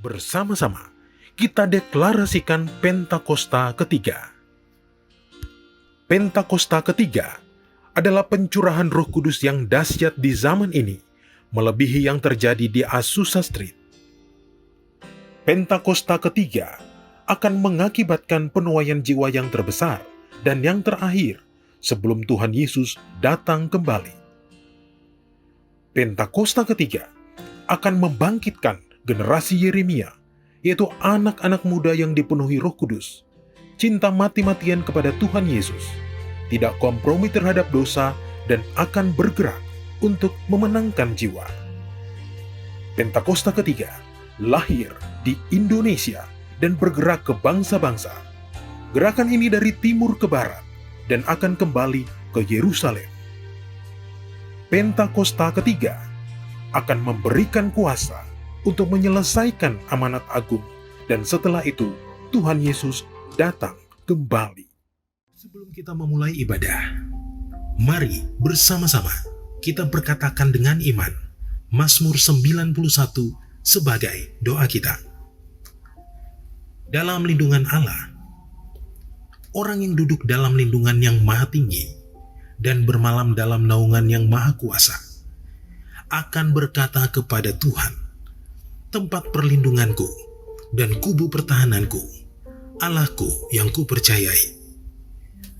Bersama-sama kita deklarasikan Pentakosta ketiga. Pentakosta ketiga adalah pencurahan Roh Kudus yang dahsyat di zaman ini, melebihi yang terjadi di Azusa Street. Pentakosta ketiga akan mengakibatkan penuaian jiwa yang terbesar dan yang terakhir sebelum Tuhan Yesus datang kembali. Pentakosta ketiga akan membangkitkan generasi Yeremia, yaitu anak-anak muda yang dipenuhi Roh Kudus, cinta mati-matian kepada Tuhan Yesus, tidak kompromi terhadap dosa, dan akan bergerak untuk memenangkan jiwa. Pentakosta ketiga lahir di Indonesia dan bergerak ke bangsa-bangsa. Gerakan ini dari timur ke barat dan akan kembali ke Yerusalem. Pentakosta ketiga akan memberikan kuasa untuk menyelesaikan amanat agung, dan setelah itu Tuhan Yesus datang kembali. Sebelum kita memulai ibadah, mari bersama-sama kita berkatakan dengan iman Mazmur 91 sebagai doa kita. Dalam lindungan Allah, orang yang duduk dalam lindungan yang maha tinggi dan bermalam dalam naungan yang maha kuasa akan berkata kepada Tuhan, tempat perlindunganku dan kubu pertahananku, Allahku yang kupercayai.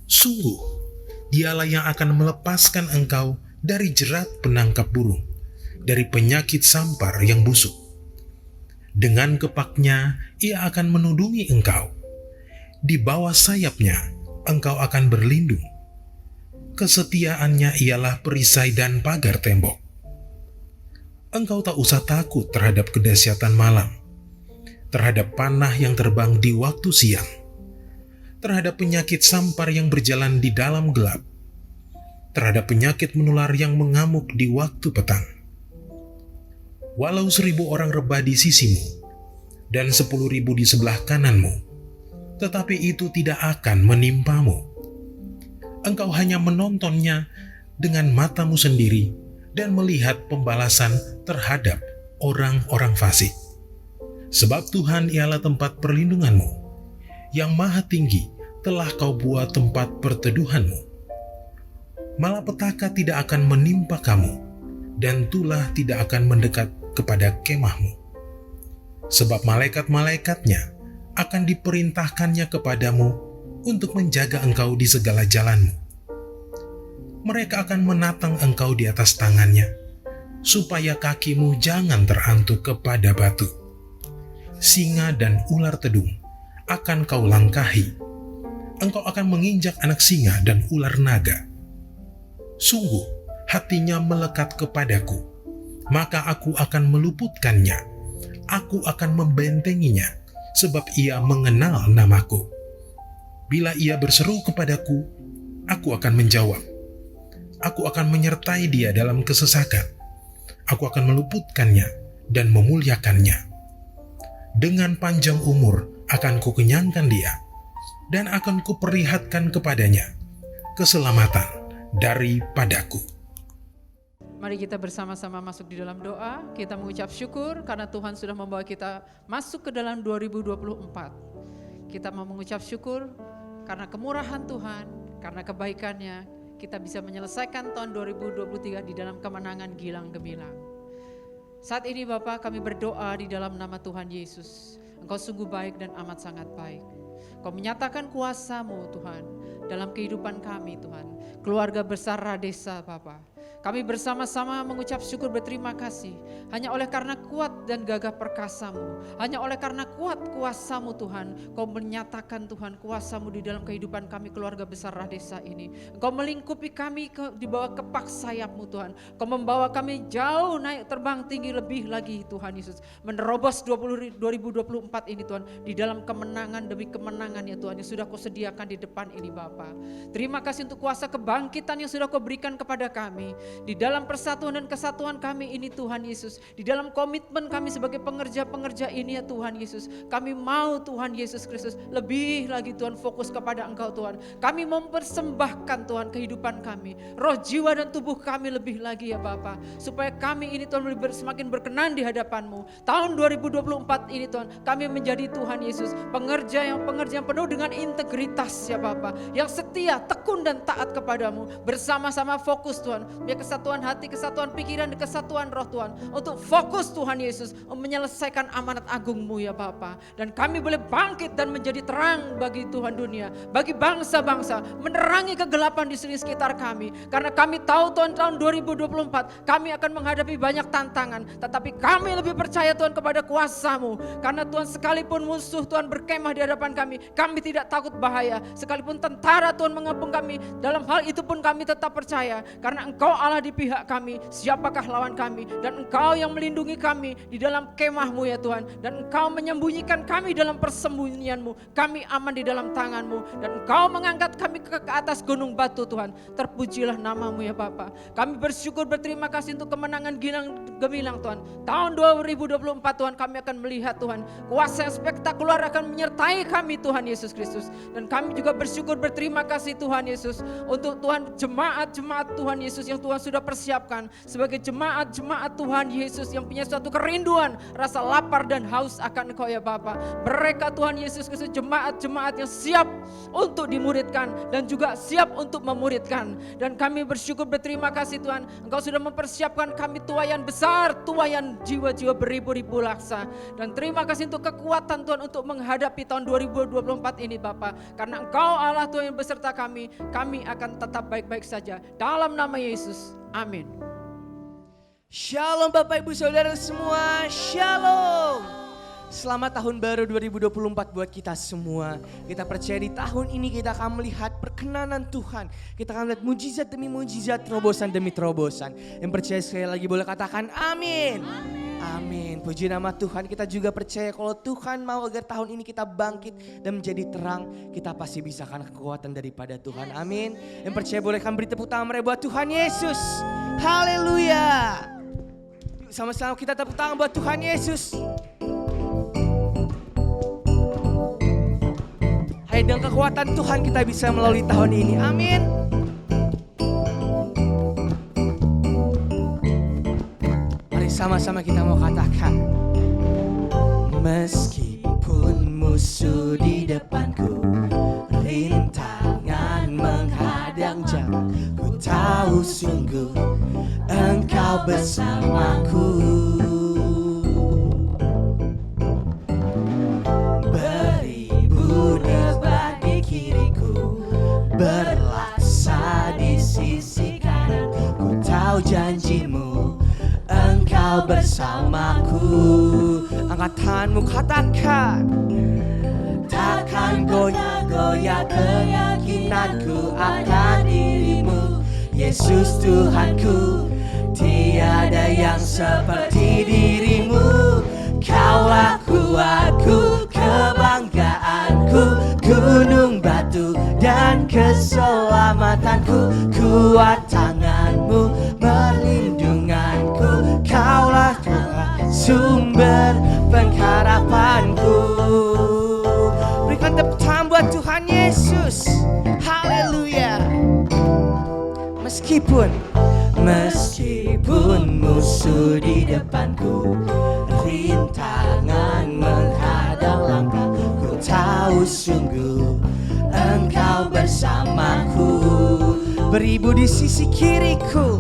Sungguh, dialah yang akan melepaskan engkau dari jerat penangkap burung, dari penyakit sampar yang busuk. Dengan kepaknya ia akan menudungi engkau. Di bawah sayapnya engkau akan berlindung. Kesetiaannya ialah perisai dan pagar tembok. Engkau tak usah takut terhadap kedahsyatan malam, terhadap panah yang terbang di waktu siang, terhadap penyakit sampar yang berjalan di dalam gelap, terhadap penyakit menular yang mengamuk di waktu petang. Walau 1.000 orang rebah di sisimu dan 10.000 di sebelah kananmu, tetapi itu tidak akan menimpamu. Engkau hanya menontonnya dengan matamu sendiri dan melihat pembalasan terhadap orang-orang fasik. Sebab Tuhan ialah tempat perlindunganmu, yang maha tinggi telah kau buat tempat perteduhanmu. Malapetaka tidak akan menimpa kamu, dan tulah tidak akan mendekat kepada kemahmu. Sebab malaikat-malaikatnya akan diperintahkannya kepadamu untuk menjaga engkau di segala jalanmu. Mereka akan menatang engkau di atas tangannya, supaya kakimu jangan terantuk kepada batu. Singa dan ular tedung akan kau langkahi. Engkau akan menginjak anak singa dan ular naga. Sungguh, hatinya melekat kepadaku, maka aku akan meluputkannya. Aku akan membentenginya, sebab ia mengenal namaku. Bila ia berseru kepadaku, aku akan menjawab. Aku akan menyertai dia dalam kesesakan. Aku akan meluputkannya dan memuliakannya. Dengan panjang umur akan kukenyangkan dia, dan akan kuperlihatkan kepadanya keselamatan daripadaku. Mari kita bersama-sama masuk di dalam doa. Kita mengucap syukur karena Tuhan sudah membawa kita masuk ke dalam 2024. Kita mau mengucap syukur karena kemurahan Tuhan, karena kebaikannya, kita bisa menyelesaikan tahun 2023 di dalam kemenangan gilang gemilang. Saat ini Bapa, kami berdoa di dalam nama Tuhan Yesus. Engkau sungguh baik dan amat sangat baik. Kau menyatakan kuasa-Mu Tuhan dalam kehidupan kami Tuhan. Keluarga besar Radesa Bapa. Kami bersama-sama mengucap syukur berterima kasih. Hanya oleh karena kuat dan gagah perkasa-Mu. Hanya oleh karena kuat kuasa-Mu Tuhan. Kau menyatakan Tuhan kuasa-Mu di dalam kehidupan kami keluarga besar Radesa ini. Engkau melingkupi kami di bawah kepak sayap-Mu Tuhan. Kau membawa kami jauh naik terbang tinggi lebih lagi Tuhan Yesus. Menerobos 2024 ini Tuhan. Di dalam kemenangan demi kemenangan ya Tuhan yang sudah Kau sediakan di depan ini Bapa. Terima kasih untuk kuasa kebangkitan yang sudah Kau berikan kepada kami. Di dalam persatuan dan kesatuan kami ini Tuhan Yesus, di dalam komitmen kami sebagai pengerja-pengerja ini ya Tuhan Yesus, kami mau Tuhan Yesus Kristus lebih lagi Tuhan fokus kepada Engkau Tuhan. Kami mempersembahkan Tuhan kehidupan kami, roh, jiwa dan tubuh kami lebih lagi ya Bapa, supaya kami ini Tuhan semakin berkenan di hadapan-Mu. Tahun 2024 ini Tuhan, kami menjadi Tuhan Yesus pengerja yang penuh dengan integritas ya Bapa, yang setia, tekun dan taat kepadamu, bersama-sama fokus Tuhan, biar kesatuan hati, kesatuan pikiran, dan kesatuan roh Tuhan, untuk fokus Tuhan Yesus menyelesaikan amanat agung-Mu ya Bapa. Dan kami boleh bangkit dan menjadi terang bagi Tuhan dunia, bagi bangsa-bangsa, menerangi kegelapan di sekitar kami. Karena kami tahu Tuhan, tahun 2024 kami akan menghadapi banyak tantangan, tetapi kami lebih percaya Tuhan kepada kuasa-Mu. Karena Tuhan, sekalipun musuh Tuhan berkemah di hadapan kami tidak takut bahaya. Sekalipun tentara Tuhan mengepung kami, dalam hal itu pun kami tetap percaya. Karena Engkau Allah di pihak kami, siapakah lawan kami? Dan Engkau yang melindungi kami di dalam kemah-Mu ya Tuhan. Dan Engkau menyembunyikan kami dalam persembunyian-Mu. Kami aman di dalam tangan-Mu. Dan Engkau mengangkat kami ke atas gunung batu Tuhan. Terpujilah nama-Mu ya Bapa. Kami bersyukur, berterima kasih untuk kemenangan gemilang Tuhan. Tahun 2024 Tuhan, kami akan melihat Tuhan, kuasa yang spektakuler akan menyertai kami Tuhan Yesus Kristus. Dan kami juga bersyukur, berterima kasih Tuhan Yesus untuk Tuhan jemaat-jemaat Tuhan Yesus yang Tuhan sudah persiapkan sebagai jemaat-jemaat Tuhan Yesus yang punya suatu kerinduan, rasa lapar dan haus akan Engkau ya Bapa. Mereka Tuhan Yesus Kristus, jemaat-jemaat yang siap untuk dimuridkan dan juga siap untuk memuridkan. Dan kami bersyukur, berterima kasih Tuhan, Engkau sudah mempersiapkan kami tuayan besar, tuayan jiwa-jiwa beribu-ribu laksa. Dan terima kasih untuk kekuatan Tuhan untuk menghadapi tahun 2024 ini Bapa. Karena Engkau Allah Tuhan yang beserta kami akan tetap baik-baik saja. Dalam nama Yesus, amin. Shalom Bapak Ibu Saudara semua, Shalom. Selamat tahun baru 2024 buat kita semua. Kita percaya di tahun ini kita akan melihat perkenanan Tuhan. Kita akan melihat mujizat demi mujizat, terobosan demi terobosan. Yang percaya sekali lagi boleh katakan amin. Amin. Puji nama Tuhan. Kita juga percaya kalau Tuhan mau agar tahun ini kita bangkit dan menjadi terang, kita pasti bisa karena kekuatan daripada Tuhan. Amin. Yang percaya boleh kan beri tepuk tangan buat Tuhan Yesus. Haleluya. Sama-sama kita tepuk tangan buat Tuhan Yesus. Hai, dengan kekuatan Tuhan kita bisa melalui tahun ini. Amin. Mari sama-sama kita mau katakan, meskipun musuh di depanku, rintangan menghadang jalan, ku tahu sungguh Engkau bersamaku. Beribu debat di kiriku, berlaksa di sisi kanan, ku tahu janjimu Engkau bersamaku. Angkat tanganmu katakan, takkan goyah-goyah keyakinanku akan dirimu, Yesus Tuhanku. Tiada yang seperti dirimu, Kaulah kuatku, kebanggaanku, gunung batu dan keselamatanku. Kuat tanganmu, perlindunganku, Kaulah Tuhan, sumber pengharapanku. Berikan tepuk tangan buat Tuhan Yesus. Haleluya. Meskipun musuh di depanku, rintangan menghadang langkah, ku tahu sungguh Engkau bersamaku. Beribu di sisi kiriku,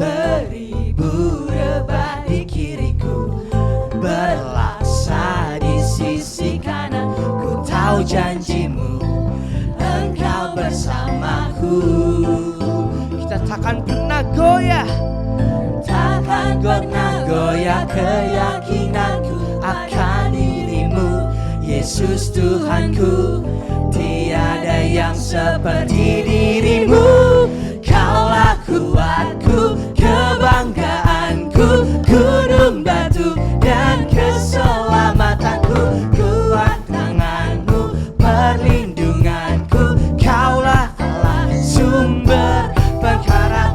beribu rebah di kiriku, berlaksa di sisi kanan, ku tahu janjimu Engkau bersamaku. Kita takkan pernah goyah, takkan pernah goyah keyakinanku akan dirimu, Yesus Tuhanku. Tiada yang seperti dirimu, Kaulah kuatku, kebanggaanku, gunung batu dan keselamatanku. Kuat tanganmu, perlindunganku, Kaulah Allah, sumber pengharapan.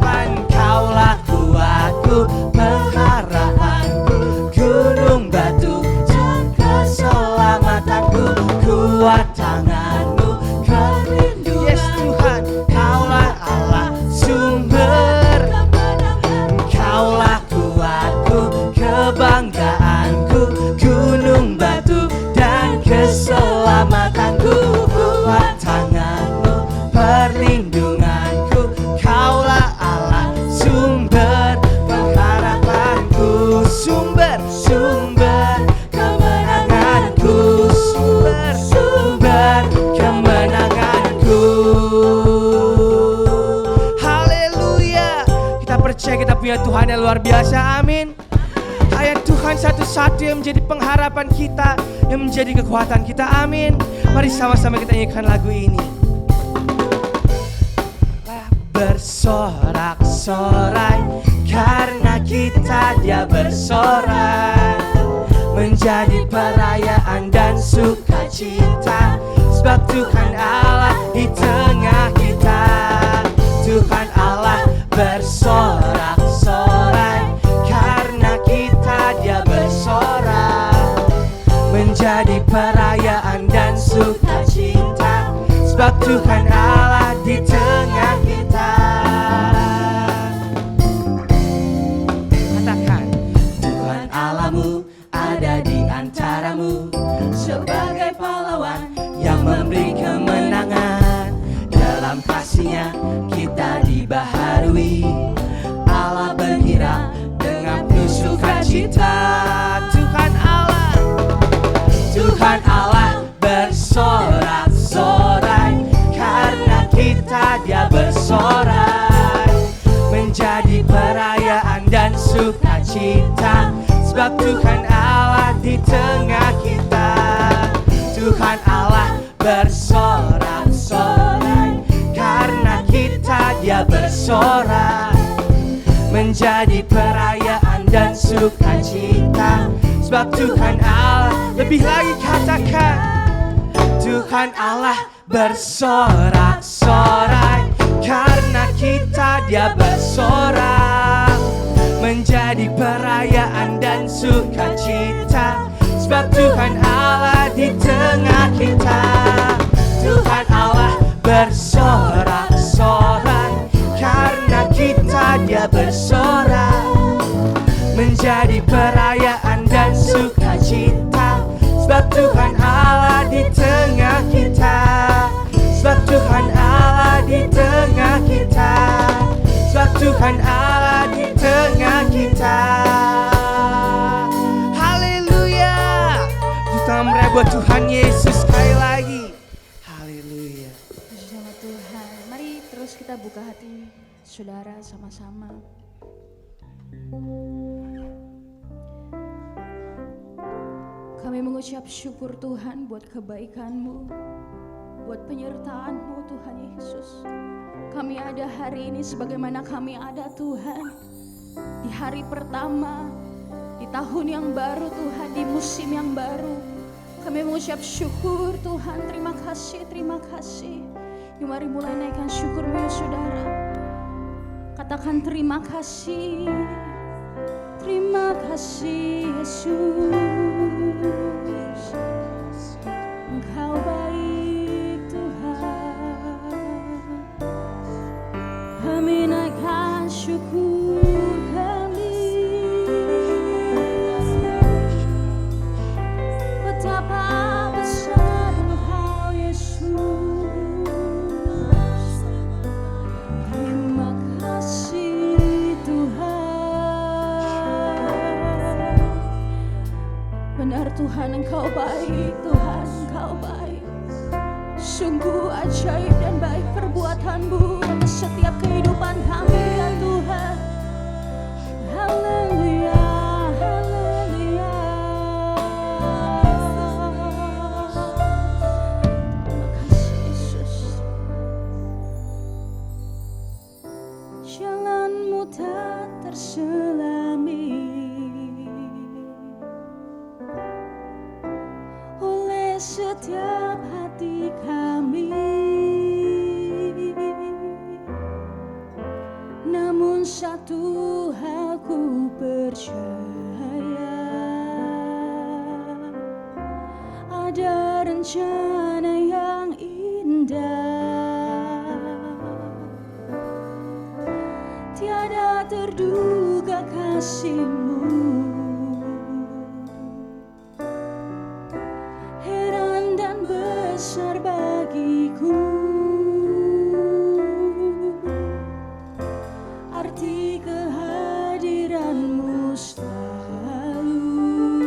sumber kemenanganku, sumber kemenanganku. Haleluya. Kita percaya kita punya Tuhan yang luar biasa, amin. Hanya Tuhan satu-satu yang menjadi pengharapan kita, yang menjadi kekuatan kita, amin. Mari sama-sama kita nyanyikan lagu ini. Bersorak-sorai karena kita Dia bersorak, menjadi perayaan dan sukacita, sebab Tuhan Allah di tengah kita. Tuhan Allah bersorak-sorai karena kita Dia bersorak, menjadi perayaan dan sukacita, sebab Tuhan Allah di tengah kita. Katakan, Tuhan Allahmu ada di antaramu, sebagai pahlawan yang memberi kemenangan. Dalam kasih-Nya kita dibaharui, Allah berkira dengan penuh sukacita. Tuhan Allah bersorak-sorai karena kita Dia bersorak, menjadi perayaan dan sukacita, sebab Tuhan Allah di tengah kita. Tuhan Allah bersorak-sorai karena kita Dia bersorak, menjadi perayaan dan sukacita, sebab Tuhan Allah. Lebih lagi katakan, Tuhan Allah bersorak-sorai karena kita Dia bersorak, menjadi perayaan dan sukacita, sebab Tuhan Allah di tengah kita. Tuhan Allah bersorak-sorai karena kita Dia bersorak, menjadi perayaan dan sukacita, sebab Tuhan Allah di tengah kita. Sebab Tuhan Allah di tengah kita. Sebab Tuhan Allah di tengah kita. Haleluya. Kita meraih buat Tuhan Yesus sekali lagi. Haleluya. Puji nama Tuhan. Mari terus kita buka hati saudara sama-sama. Kami mengucap syukur Tuhan buat kebaikan-Mu, buat penyertaan-Mu Tuhan Yesus. Kami ada hari ini sebagaimana kami ada Tuhan, di hari pertama, di tahun yang baru Tuhan, di musim yang baru. Kami mengucap syukur Tuhan, terima kasih, terima kasih. Yuk mari mulai naikkan syukur-Mu ya saudara. Katakan terima kasih. Terima kasih Yesus, Engkau baik Tuhan. Kami naikkan syukur kami, betapa besar Engkau Yesus. Terima kasih Tuhan. Benar Tuhan, Engkau baik, Tuhan Engkau baik. Sungguh ajaib dan baik perbuatan-Mu atas setiap kehidupan kami ya Tuhan. Haleluya, haleluya. Terima kasih Yesus. Jalan-Mu tak terselami oleh setiap hati kami, namun satu hal ku percaya, ada rencana yang indah, tiada terduga kasih-Mu. Heran dan besar bagiku arti kehadiran-Mu selalu.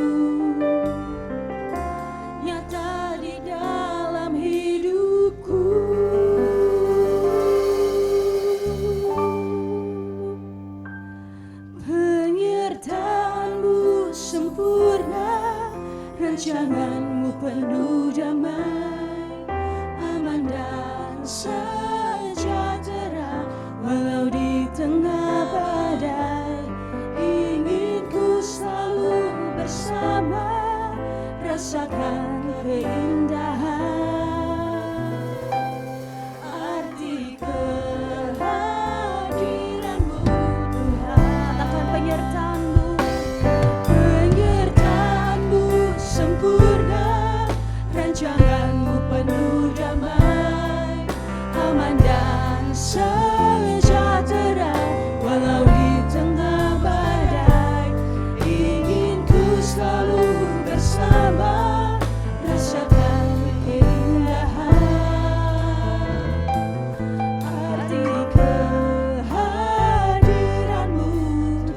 rancanganmu penuh damai, aman dan sejahtera. Walau di tengah badai, ingin ku selalu bersama, rasakan keindahan arti kehadiranmu Tuhan. Katakan penyertaan-Mu, penyertaan-Mu sempurna, rancangan-Mu penuh damai, aman dan sejahtera. Walau di tengah badai, ingin ku selalu bersama, rasakan keindahan arti kehadiranmu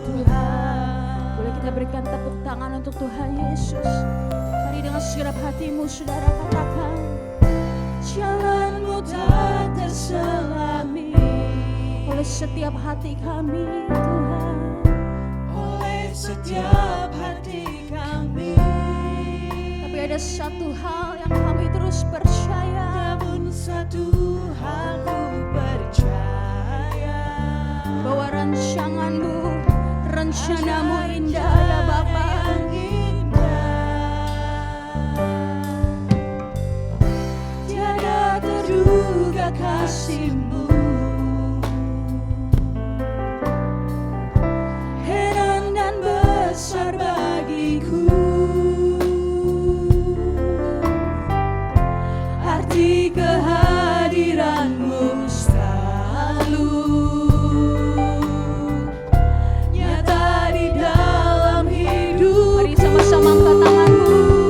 Tuhan. Boleh kita berikan tepuk tangan untuk Tuhan Yesus. Mari dengan segenap hatimu saudara katakan, jalanmu tak terselami oleh setiap hati kami Tuhan, oleh setiap hati kami. Tapi ada satu hal yang kami terus percaya, namun satu hal ku percaya, bahwa rancangan-Mu, rencana-Mu indah ya Bapa. Tiada terduga kasih-Mu, heran dan besar bagiku. Arti kehadiran-Mu selalu nyata di dalam hidup. Mari sama-sama angkat tanganmu.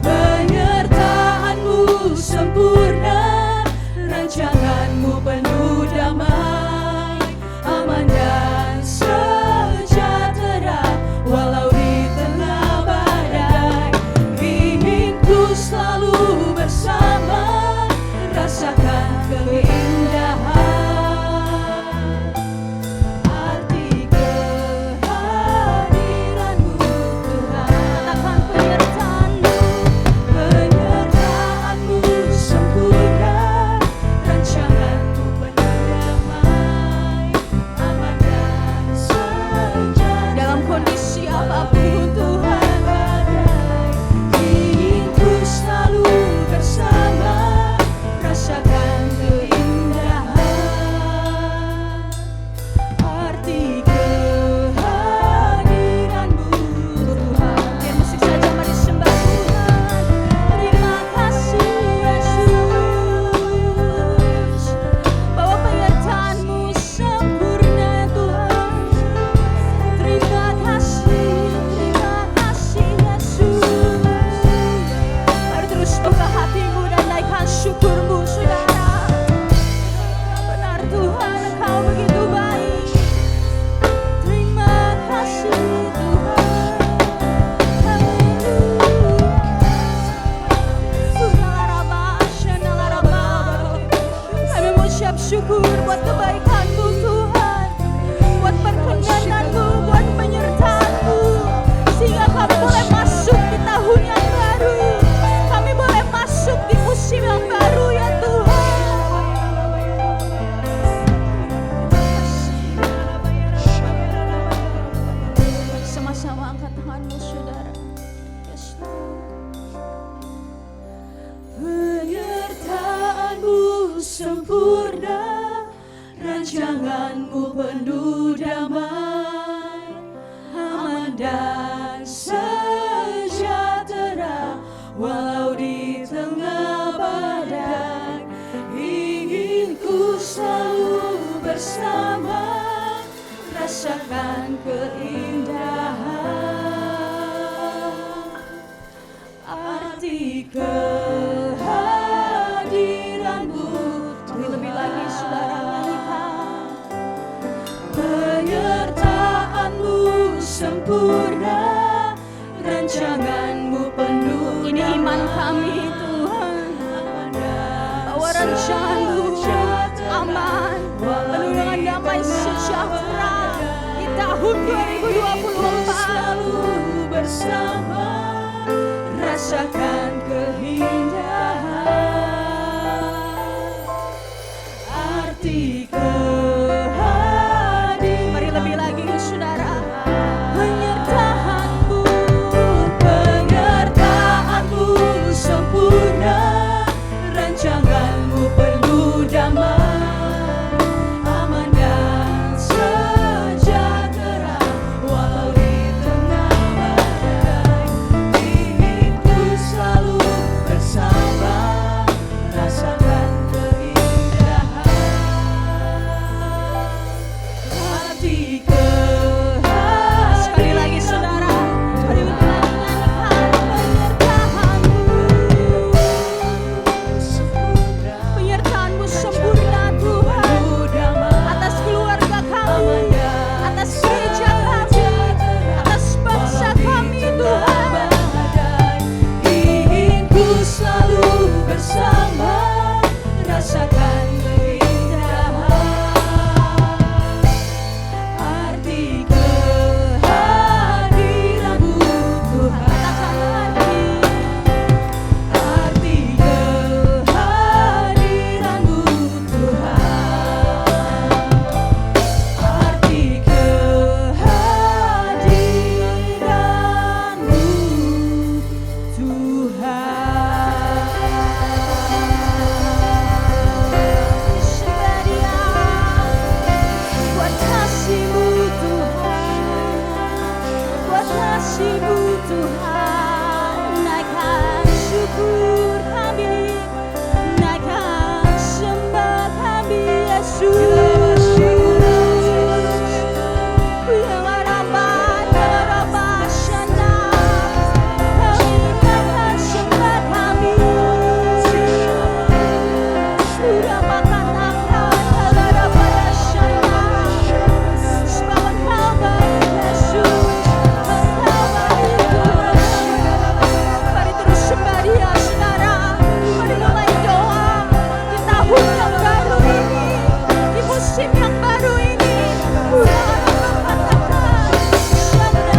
Penyertaan-Mu sempurna, rancangan-Mu penuh damai, aman dan sejahtera. Walau di tengah badai, ingin ku selalu bersama, rasakan keindahan arti kehadiran-Mu Tuhan. Katakan penyertaan-Mu, penyertaan-Mu sempurna, rancangan-Mu penuh damai, aman dan sejahtera. Dalam kondisi apapun Tuhan, ingin ku selalu bersama, rasakan keindahan arti kehadiran-Mu Tuhan. Biar musik saja, mari sembah Tuhan. Terima kasih Yesus, bahwa penyertaan-Mu sempurna Tuhan. Terima kasih Yesus. Mari terus buka hatimu dan naikkan syukur-Mu saudara. Benar Tuhan, Engkau begitu baik. Terima kasih Tuhan. Kami mengucap syukur buat kebaikan-Mu Tuhan, buat perkenanan-Mu, buat penyertaan-Mu, sehingga kami boleh masuk di tahun yang baru. Kami boleh masuk di musim yang baru ya Tuhan. Sama-sama angkat tanganmu saudara. Yes, Lord. Penyertaan-Mu sempurna, rancangan-Mu penuh damai, aman dan sejahtera. Walau di tengah badai, ingin ku selalu bersama, rasakan keindahan arti kehadiran-Mu. Lebih lagi saudara nyanyikan, penyertaan-Mu sempurna, rancangan-Mu penuh. Ini iman kami Tuhan, bahwa rancangan-Mu aman, penuh dengan damai sejahtera di tahun 2024. Selalu bersama, rasakan keindahan arti kehadiran. Mari lebih lagi saudara. Penyertaanmu, penyertaanmu sempurna, rancanganmu penuh damai, aman dan sejahtera, walau di tengah badai, inginku selalu bersama, rasakan keindahan hati kehadiran. Sekali lagi saudara, mari kita nyanyikan penyertaanmu sempurna Tuhan, atas keluarga kami, atas gereja kami, atas bangsa kami Tuhan. Inginku selalu bersama, rasakan keindahan arti kehadiranmu Tuhan. Katakan lagi, arti kehadiranmu Tuhan, arti kehadiranmu Tuhan. Sebadia buat kasih-Mu Tuhan, buat kasih-Mu Tuhan, naikkan syukur kami, naikkan sembah kami Yesus. Yang harapan, yang harapan syana, kami naikkan sembah kami. Urapakan akan harapan syana, sebab Engkau baik Yesus, Engkau baik Tuhan. Mari terus sembah Dia saudara, mari mulai doa di tahun yang baru ini, di musim yang baru ini. Urapakan syana,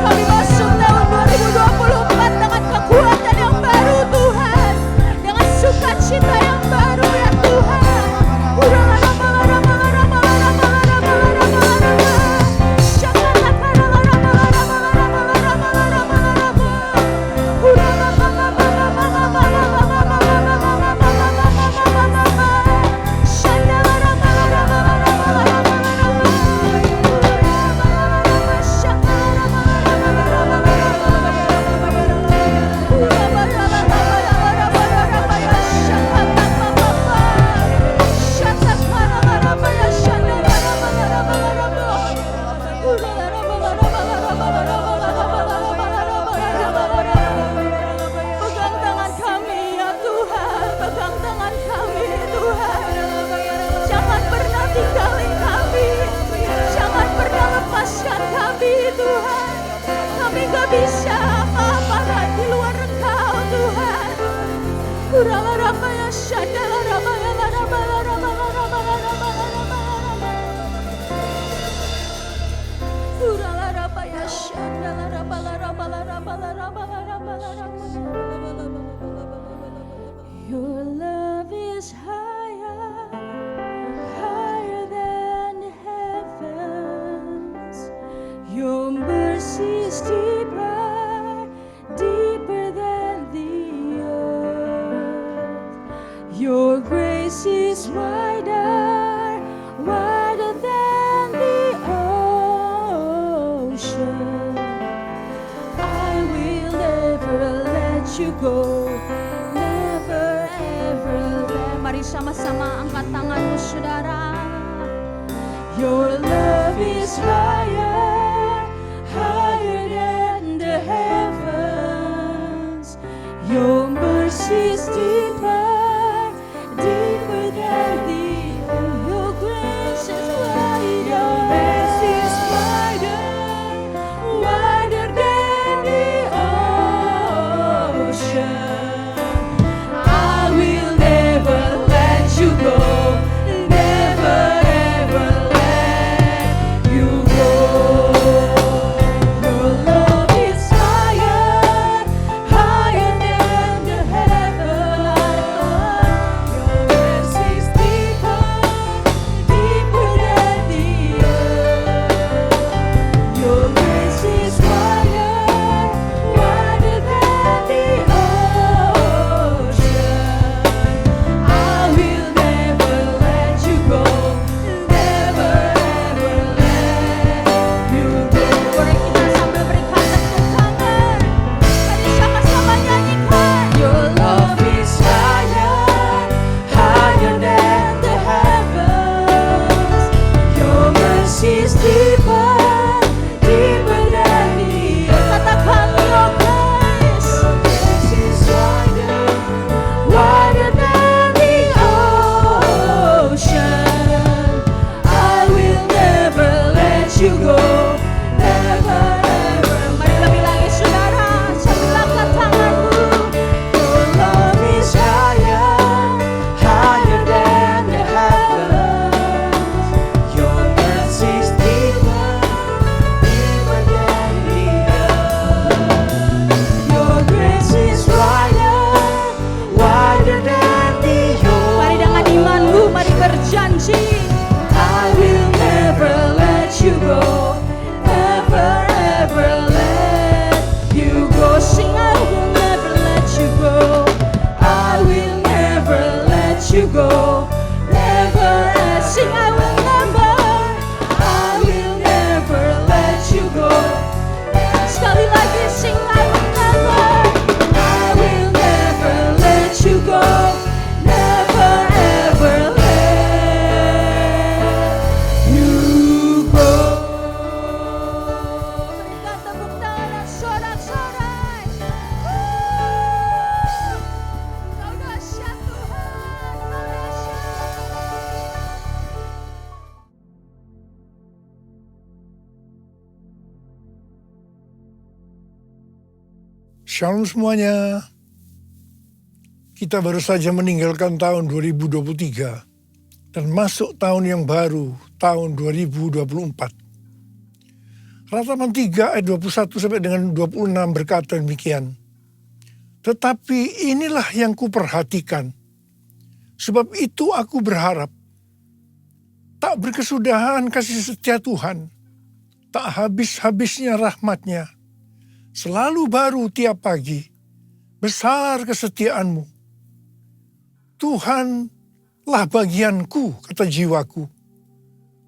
kami masuk tahun 2024 dengan kekuatan yang baru Tuhan, dengan sukacita yang baru ya Tuhan. Pegang tangan kami ya Tuhan, pegang tangan kami Tuhan. Jangan pernah tinggalin kami, jangan pernah lepaskan kami Tuhan. Kami gak bisa apa-apa di luar Engkau Tuhan. Kurala ramaya syadala ramaya ramaya ramaya ramaya ramaya. Kurala ramaya syadala ramaya ramaya ramaya ramaya ramaya. Your love is higher, higher than the heavens. Your mercy is deeper, deeper than the earth. Your grace is wider, wider than the ocean. I will never let you go, never ever let. Mari sama-sama angkat tanganmu saudara. Your love is higher, higher than the heavens. Your mercy is deeper, deeper than the earth. Your grace is wider, your mercy is wider, wider than the ocean. I will never let you go, never ever let you go. Your love is higher, higher than the heavens. Your mercy is deeper, deeper than the earth. Your grace is wider, wider than the ocean. I will never let you go, never ever let you go. Mari kita sambil berikan tepuk tangan. Mari sama-sama nyanyikan. Your love is higher, higher than the heavens. Your mercy is deeper, deeper than the earth. Katakan your grace. Your grace is wider, wider than the ocean. I will never let you go, never ever. Marilah bilangi saudara, sambil angkat tanganmu. Your love is higher, higher than the heavens. Your mercy is deeper, deeper than the earth. Your grace is wider, wider than the ocean. Mari dengan imanmu, mari berjanji. I will never let you go, never ever let you go. Sing, I will never let you go, I will never let you go, never. Sing, I will never let you go. Sekali lagi, sing, I will never let you go, never ever let you go. Berikan tepuk tangan dan sorak-sorai. Kau dahsyat Tuhan, kau dahsyat. Shalom semuanya. Kita baru saja meninggalkan tahun 2023 dan masuk tahun yang baru, tahun 2024. Ratapan 3 ayat 21 sampai dengan 26 berkata demikian. Tetapi inilah yang kuperhatikan, sebab itu aku berharap. Tak berkesudahan kasih setia Tuhan, tak habis-habisnya rahmat-Nya. Selalu baru tiap pagi, besar kesetiaanmu. Tuhanlah bagianku, kata jiwaku.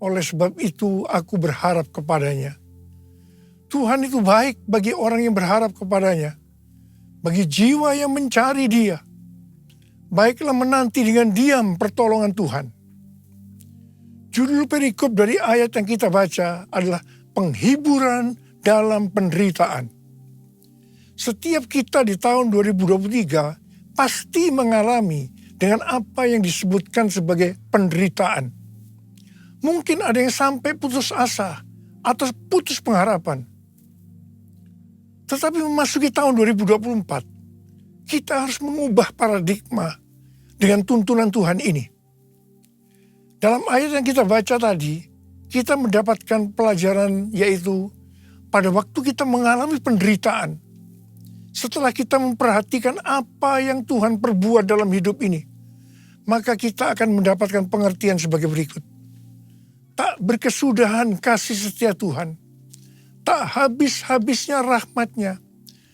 Oleh sebab itu aku berharap kepadanya. Tuhan itu baik bagi orang yang berharap kepadanya, bagi jiwa yang mencari Dia. Baiklah menanti dengan diam pertolongan Tuhan. Judul perikop dari ayat yang kita baca adalah penghiburan dalam penderitaan. Setiap kita di tahun 2023 pasti mengalami dengan apa yang disebutkan sebagai penderitaan. Mungkin ada yang sampai putus asa atau putus pengharapan. Tetapi memasuki tahun 2024, kita harus mengubah paradigma dengan tuntunan Tuhan ini. Dalam ayat yang kita baca tadi, kita mendapatkan pelajaran yaitu pada waktu kita mengalami penderitaan, setelah kita memperhatikan apa yang Tuhan perbuat dalam hidup ini, maka kita akan mendapatkan pengertian sebagai berikut. Tak berkesudahan kasih setia Tuhan, tak habis-habisnya rahmat-Nya,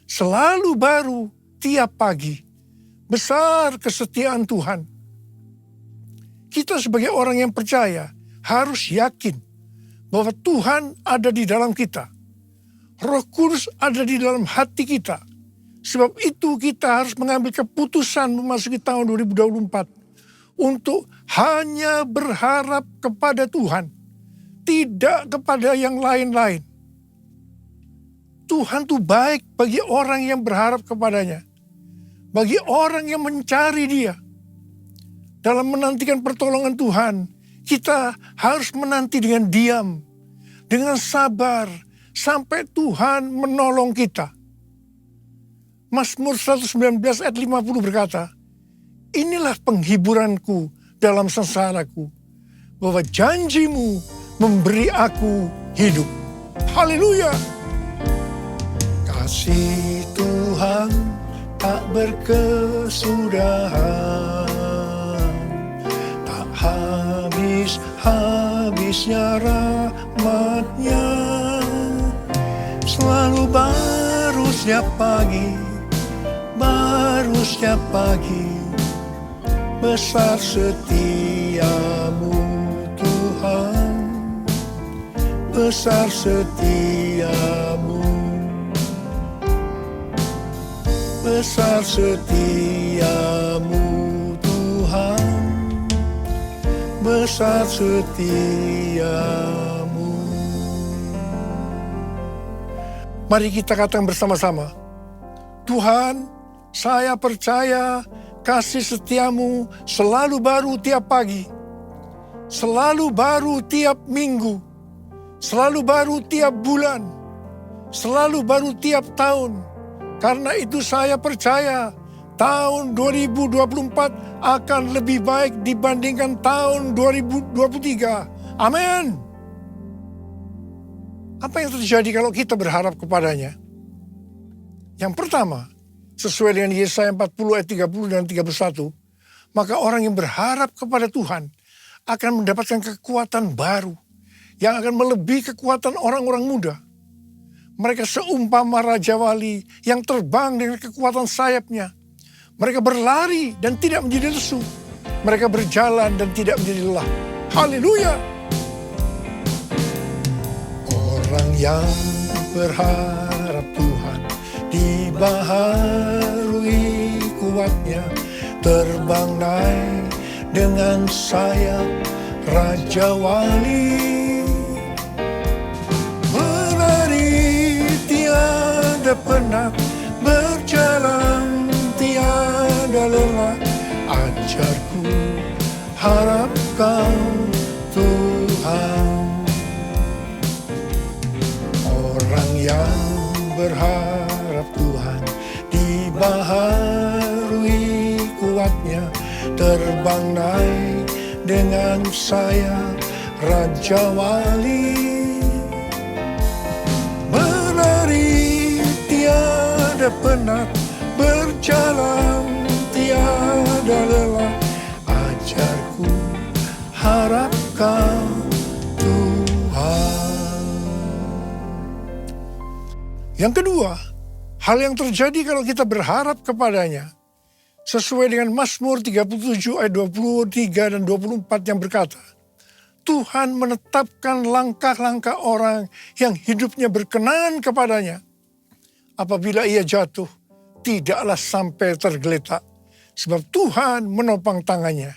selalu baru tiap pagi, besar kesetiaan Tuhan. Kita sebagai orang yang percaya harus yakin bahwa Tuhan ada di dalam kita. Roh Kudus ada di dalam hati kita. Sebab itu kita harus mengambil keputusan memasuki tahun 2024 untuk hanya berharap kepada Tuhan. tidak kepada yang lain-lain. Tuhan tuh baik bagi orang yang berharap kepadanya. Bagi orang yang mencari Dia. Dalam menantikan pertolongan Tuhan, kita harus menanti dengan diam, dengan sabar, sampai Tuhan menolong kita. Mazmur 119 ayat 50 berkata, inilah penghiburanku dalam sengsaraku, bahwa janji-Mu memberi aku hidup. Haleluya! Kasih Tuhan tak berkesudahan, tak habis-habisnya rahmat-Nya. Selalu baru setiap pagi, baru setiap pagi. Besar setiamu Tuhan, besar setiamu, besar setiamu Tuhan, besar setiamu. Mari kita katakan bersama-sama, Tuhan, saya percaya kasih setiamu selalu baru tiap pagi, selalu baru tiap minggu, selalu baru tiap bulan, selalu baru tiap tahun. Karena itu saya percaya tahun 2024 akan lebih baik dibandingkan tahun 2023. Amin. Apa yang terjadi kalau kita berharap kepadanya? Yang pertama, sesuai dengan Yesaya 40 ayat 30 dan 31, maka orang yang berharap kepada Tuhan akan mendapatkan kekuatan baru yang akan melebihi kekuatan orang-orang muda. Mereka seumpama Raja Wali yang terbang dengan kekuatan sayapnya. Mereka berlari dan tidak menjadi lesu. Mereka berjalan dan tidak menjadi lelah. Haleluya! Orang yang berharap Tuhan dibaharui kuatnya, terbang naik dengan sayap Raja Wali. Berlari tiada penat, berjalan tiada lelah. Ajarku, harap Kau Tuhan. Orang yang berharap Tuhan dibaharui kuatnya, terbang naik dengan sayap Raja Wali. Berlari tiada penat, berjalan tiada lelah. Ajarku, harap Kau Tuhan. Yang kedua, hal yang terjadi kalau kita berharap kepadanya, sesuai dengan Mazmur 37 ayat 23 dan 24 yang berkata, Tuhan menetapkan langkah-langkah orang yang hidupnya berkenan kepadanya. Apabila ia jatuh, tidaklah sampai tergeletak, sebab Tuhan menopang tangannya.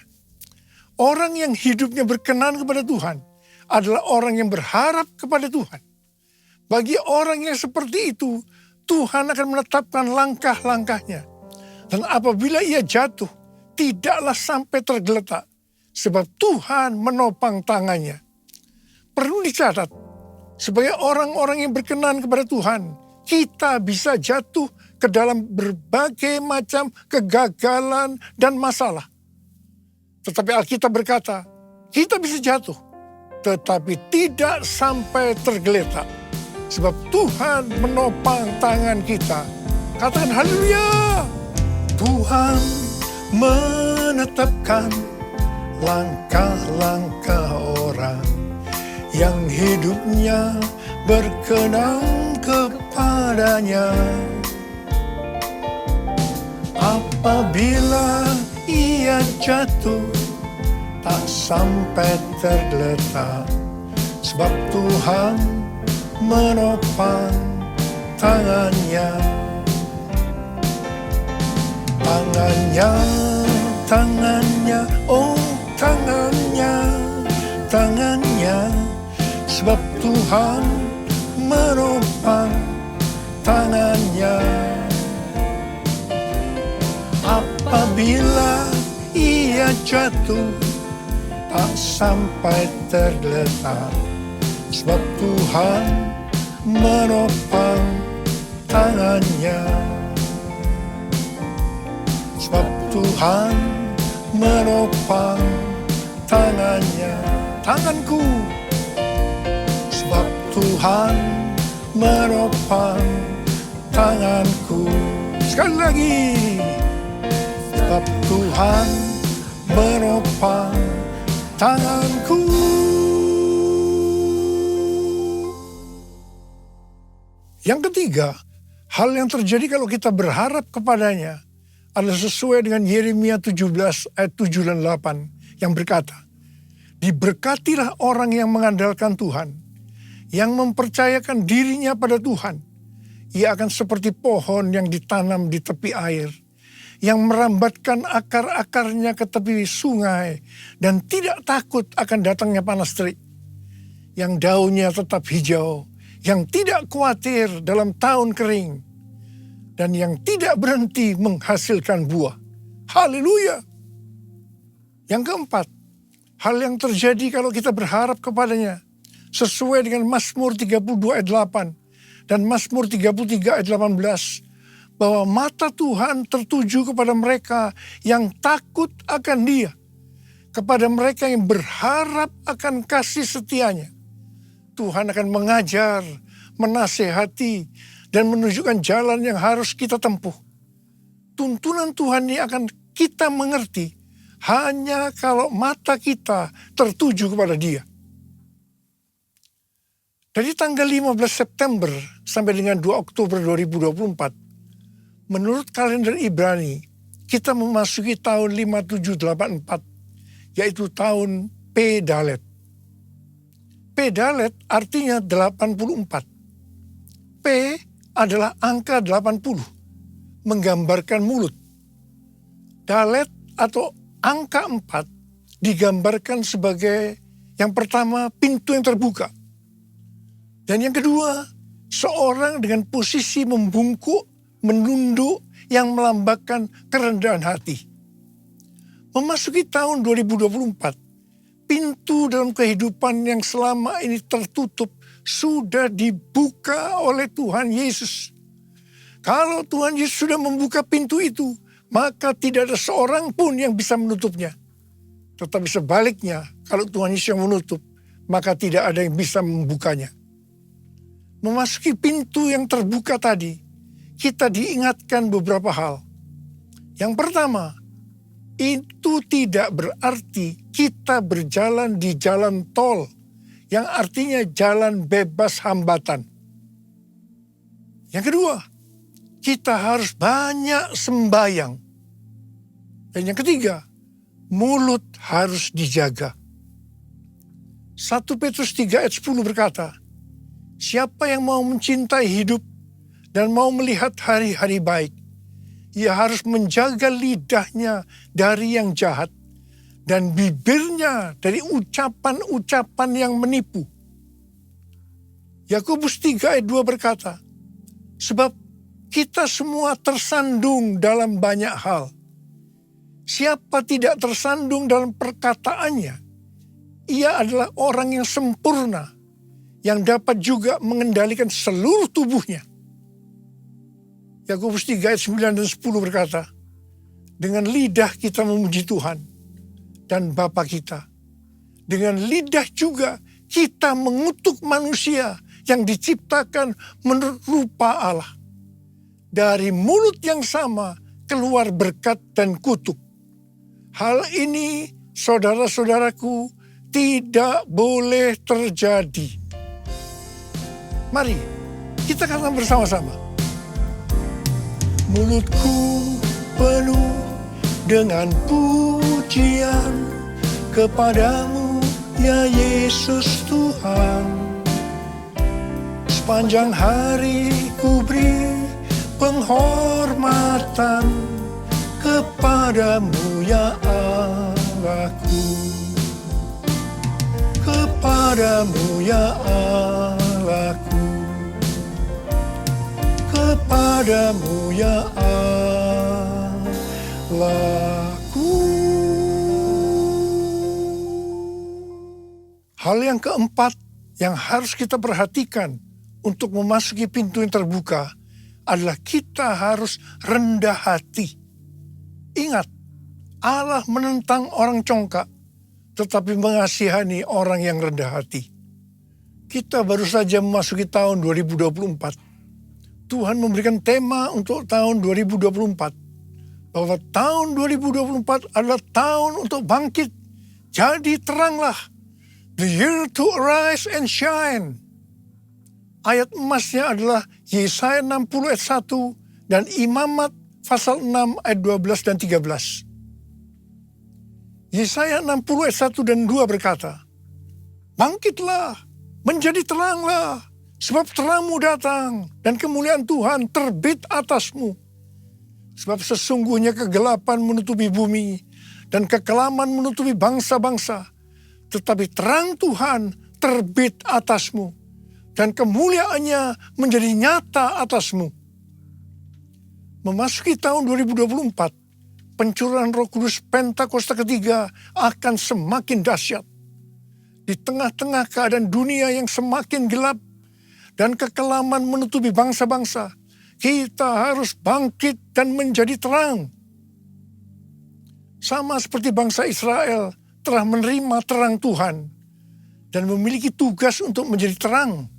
Orang yang hidupnya berkenan kepada Tuhan adalah orang yang berharap kepada Tuhan. Bagi orang yang seperti itu, Tuhan akan menetapkan langkah-langkahnya. Dan apabila ia jatuh, tidaklah sampai tergeletak, sebab Tuhan menopang tangannya. Perlu dicatat, sebagai orang-orang yang berkenan kepada Tuhan, kita bisa jatuh ke dalam berbagai macam kegagalan dan masalah. Tetapi Alkitab berkata, kita bisa jatuh, tetapi tidak sampai tergeletak. Sebab Tuhan menopang tangan kita. Katakan haleluya. Tuhan menetapkan langkah-langkah orang yang hidupnya berkenan kepadanya. Apabila ia jatuh, tak sampai tergeletak, sebab Tuhan menopang tangannya. Tangannya, tangannya, oh tangannya, tangannya sebab Tuhan menopang tangannya. Apabila ia jatuh, tak sampai tergeletak, sebab Tuhan menopang tangannya. Sebab Tuhan menopang tangannya. Tanganku, sebab Tuhan menopang tanganku. Sekali lagi, sebab Tuhan menopang tanganku. Yang ketiga, hal yang terjadi kalau kita berharap kepadanya adalah sesuai dengan Yeremia 17 ayat 7 dan 8 yang berkata, diberkatilah orang yang mengandalkan Tuhan, yang mempercayakan dirinya pada Tuhan. Ia akan seperti pohon yang ditanam di tepi air, yang merambatkan akar-akarnya ke tepi sungai dan tidak takut akan datangnya panas terik, yang daunnya tetap hijau, yang tidak khawatir dalam tahun kering, dan yang tidak berhenti menghasilkan buah. Haleluya. Yang keempat, hal yang terjadi kalau kita berharap kepadanya sesuai dengan Mazmur 32 ayat 8 dan Mazmur 33 ayat 18, bahwa mata Tuhan tertuju kepada mereka yang takut akan Dia, kepada mereka yang berharap akan kasih setianya. Tuhan akan mengajar, menasehati, dan menunjukkan jalan yang harus kita tempuh. Tuntunan Tuhan ini akan kita mengerti hanya kalau mata kita tertuju kepada Dia. Dari tanggal 15 September sampai dengan 2 Oktober 2024, menurut kalender Ibrani, kita memasuki tahun 5784, yaitu tahun P Dalet. P Dalet artinya 84. P adalah angka 80, menggambarkan mulut. Dalet atau angka 4 digambarkan sebagai yang pertama pintu yang terbuka. Dan yang kedua, seorang dengan posisi membungkuk, menunduk yang melambangkan kerendahan hati. Memasuki tahun 2024, pintu dalam kehidupan yang selama ini tertutup sudah dibuka oleh Tuhan Yesus. Kalau Tuhan Yesus sudah membuka pintu itu, maka tidak ada seorang pun yang bisa menutupnya. Tetapi sebaliknya, kalau Tuhan Yesus yang menutup, maka tidak ada yang bisa membukanya. Memasuki pintu yang terbuka tadi, kita diingatkan beberapa hal. Yang pertama, itu tidak berarti kita berjalan di jalan tol, yang artinya jalan bebas hambatan. Yang kedua, kita harus banyak sembahyang. Dan yang ketiga, mulut harus dijaga. 1 Petrus 3 ayat 10 berkata, siapa yang mau mencintai hidup dan mau melihat hari-hari baik, ia harus menjaga lidahnya dari yang jahat dan bibirnya dari ucapan-ucapan yang menipu. Yakobus 3 ayat 2 berkata, sebab kita semua tersandung dalam banyak hal. Siapa tidak tersandung dalam perkataannya, ia adalah orang yang sempurna, yang dapat juga mengendalikan seluruh tubuhnya. Yakobus 3 ayat 9 dan 10 berkata, dengan lidah kita memuji Tuhan dan Bapa kita. Dengan lidah juga kita mengutuk manusia yang diciptakan menurut rupa Allah. Dari mulut yang sama keluar berkat dan kutuk. Hal ini, saudara-saudaraku, tidak boleh terjadi. Mari kita katakan bersama-sama. Mulutku penuh dengan pujian kepadamu, ya Yesus Tuhan. Sepanjang hari ku beri penghormatan kepadamu, ya Allahku. Kepadamu kepadamu ya Allahku, kepadamu ya Allahku. Hal yang keempat yang harus kita perhatikan untuk memasuki pintu yang terbuka adalah kita harus rendah hati. Ingat, Allah menentang orang congkak, tetapi mengasihani orang yang rendah hati. Kita baru saja memasuki tahun 2024. Tuhan memberikan tema untuk tahun 2024. Bahwa tahun 2024 adalah tahun untuk bangkit. Jadi teranglah. The year to arise and shine. Ayat emasnya adalah Yesaya 60 ayat 1 dan Imamat pasal 6 ayat 12 dan 13. Yesaya 60 ayat 1 dan 2 berkata, bangkitlah, menjadi teranglah, sebab terangmu datang dan kemuliaan Tuhan terbit atasmu. Sebab sesungguhnya kegelapan menutupi bumi dan kekelaman menutupi bangsa-bangsa. Tetapi terang Tuhan terbit atasmu dan kemuliaannya menjadi nyata atasmu. Memasuki tahun 2024, pencurahan Roh Kudus Pentakosta ketiga akan semakin dahsyat. Di tengah-tengah keadaan dunia yang semakin gelap dan kekelaman menutupi bangsa-bangsa, kita harus bangkit dan menjadi terang. Sama seperti bangsa Israel telah menerima terang Tuhan dan memiliki tugas untuk menjadi terang.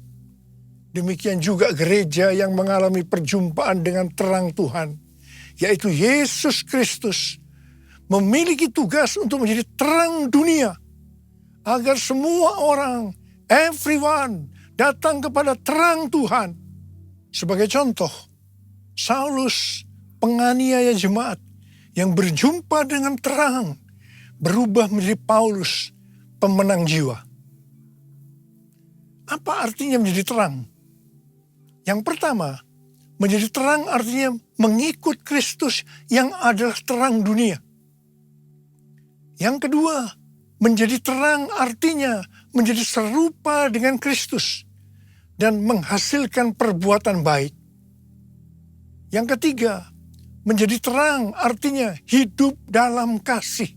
Demikian juga gereja yang mengalami perjumpaan dengan terang Tuhan, yaitu Yesus Kristus, memiliki tugas untuk menjadi terang dunia, agar semua orang, everyone, datang kepada terang Tuhan. Sebagai contoh, Saulus, penganiaya jemaat, yang berjumpa dengan terang, berubah menjadi Paulus, pemenang jiwa. Apa artinya menjadi terang? Yang pertama, menjadi terang artinya mengikut Kristus yang adalah terang dunia. Yang kedua, menjadi terang artinya menjadi serupa dengan Kristus dan menghasilkan perbuatan baik. Yang ketiga, menjadi terang artinya hidup dalam kasih.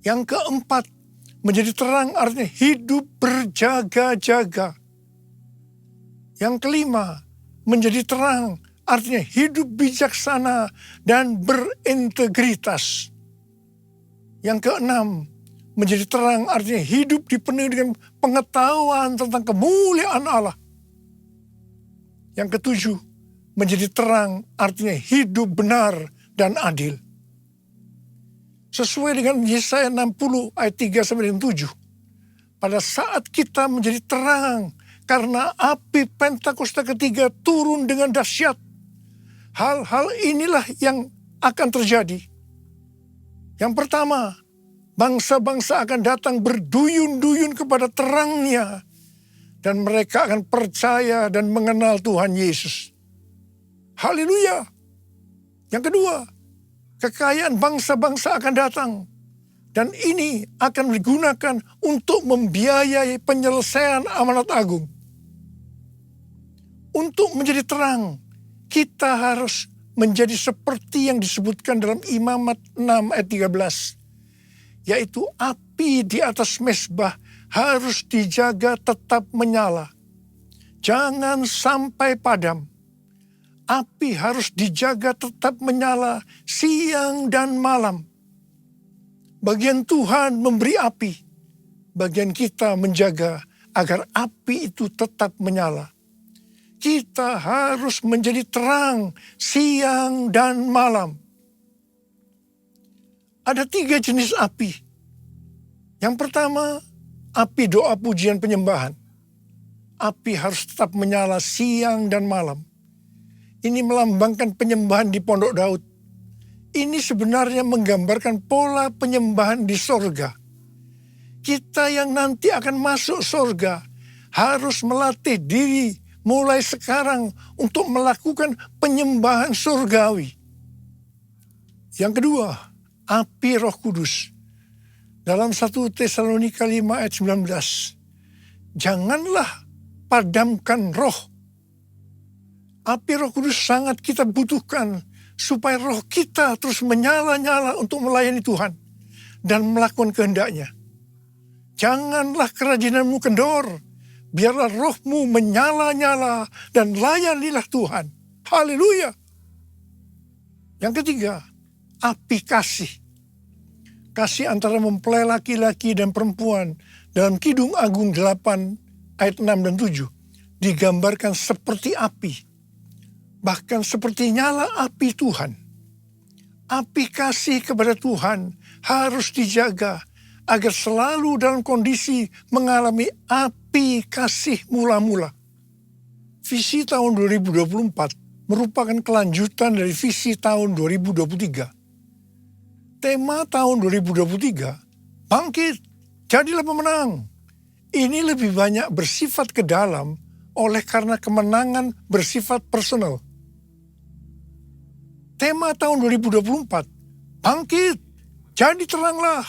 Yang keempat, menjadi terang artinya hidup berjaga-jaga. Yang kelima, menjadi terang artinya hidup bijaksana dan berintegritas. Yang keenam, menjadi terang artinya hidup dipenuhi dengan pengetahuan tentang kemuliaan Allah. Yang ketujuh, menjadi terang artinya hidup benar dan adil. Sesuai dengan Yesaya 60 ayat 3-7. Pada saat kita menjadi terang karena api Pentakosta ketiga turun dengan dahsyat, hal-hal inilah yang akan terjadi. Yang pertama, bangsa-bangsa akan datang berduyun-duyun kepada terangnya dan mereka akan percaya dan mengenal Tuhan Yesus. Haleluya. Yang kedua, kekayaan bangsa-bangsa akan datang. Dan ini akan digunakan untuk membiayai penyelesaian amanat agung. Untuk menjadi terang, kita harus menjadi seperti yang disebutkan dalam Imamat 6 ayat 13. Yaitu api di atas mezbah harus dijaga tetap menyala. Jangan sampai padam. Api harus dijaga tetap menyala siang dan malam. Bagian Tuhan memberi api. Bagian kita menjaga agar api itu tetap menyala. Kita harus menjadi terang siang dan malam. Ada 3 jenis api. Yang pertama, api doa pujian penyembahan. Api harus tetap menyala siang dan malam. Ini melambangkan penyembahan di Pondok Daud. Ini sebenarnya menggambarkan pola penyembahan di sorga. Kita yang nanti akan masuk sorga harus melatih diri mulai sekarang untuk melakukan penyembahan surgawi. Yang kedua, api Roh Kudus. Dalam 1 Tesalonika 5 ayat 19. Janganlah padamkan roh. Api Roh Kudus sangat kita butuhkan supaya roh kita terus menyala-nyala untuk melayani Tuhan dan melakukan kehendak-Nya. Janganlah kerajinanmu kendor. Biarlah rohmu menyala-nyala dan layanilah Tuhan. Haleluya. Yang ketiga, api kasih. Kasih antara mempelai laki-laki dan perempuan dalam Kidung Agung 8 ayat 6 dan 7 digambarkan seperti api. Bahkan seperti nyala api Tuhan. Api kasih kepada Tuhan harus dijaga agar selalu dalam kondisi mengalami api kasih mula-mula. Visi tahun 2024 merupakan kelanjutan dari visi tahun 2023. Tema tahun 2023, bangkit, jadilah pemenang. Ini lebih banyak bersifat ke dalam oleh karena kemenangan bersifat personal. Tema tahun 2024, bangkit, jadi teranglah.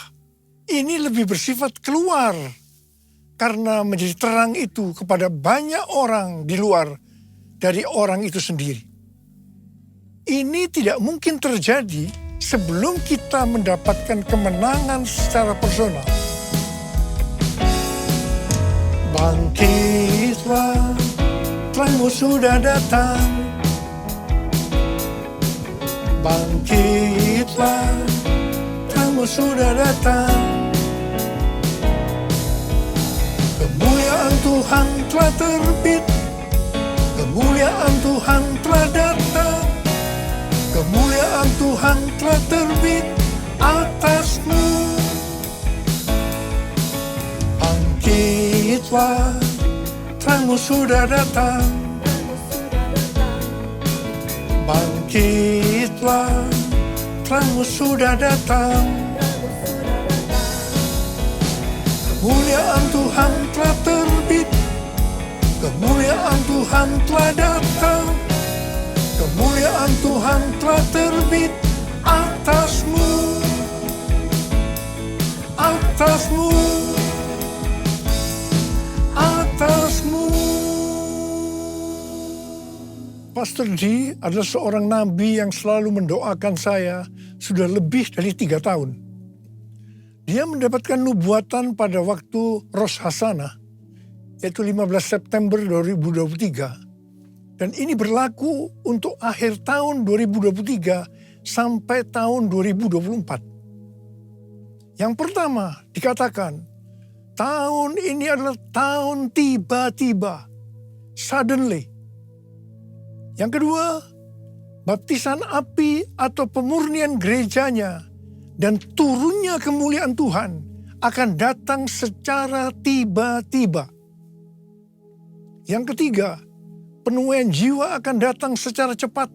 Ini lebih bersifat keluar karena menjadi terang itu kepada banyak orang di luar dari orang itu sendiri. Ini tidak mungkin terjadi sebelum kita mendapatkan kemenangan secara personal. Bangkitlah, terangmu sudah datang. Bangkitlah, terangmu sudah datang. Kemuliaan Tuhan telah terbit. Kemuliaan Tuhan telah datang. Kemuliaan Tuhan telah terbit atasmu. Bangkitlah, terangmu sudah datang. Bangkitlah, terangmu sudah datang. Kemuliaan Tuhan telah terbit. Kemuliaan Tuhan telah datang. Kemuliaan Tuhan telah terbit atasmu. Atasmu. Atasmu. Pastor D adalah seorang nabi yang selalu mendoakan saya sudah lebih dari 3 tahun. Dia mendapatkan nubuatan pada waktu Rosh Hashanah, yaitu 15 September 2023. Dan ini berlaku untuk akhir tahun 2023 sampai tahun 2024. Yang pertama dikatakan, tahun ini adalah tahun tiba-tiba, suddenly. Yang kedua, baptisan api atau pemurnian gerejanya dan turunnya kemuliaan Tuhan akan datang secara tiba-tiba. Yang ketiga, penuaian jiwa akan datang secara cepat.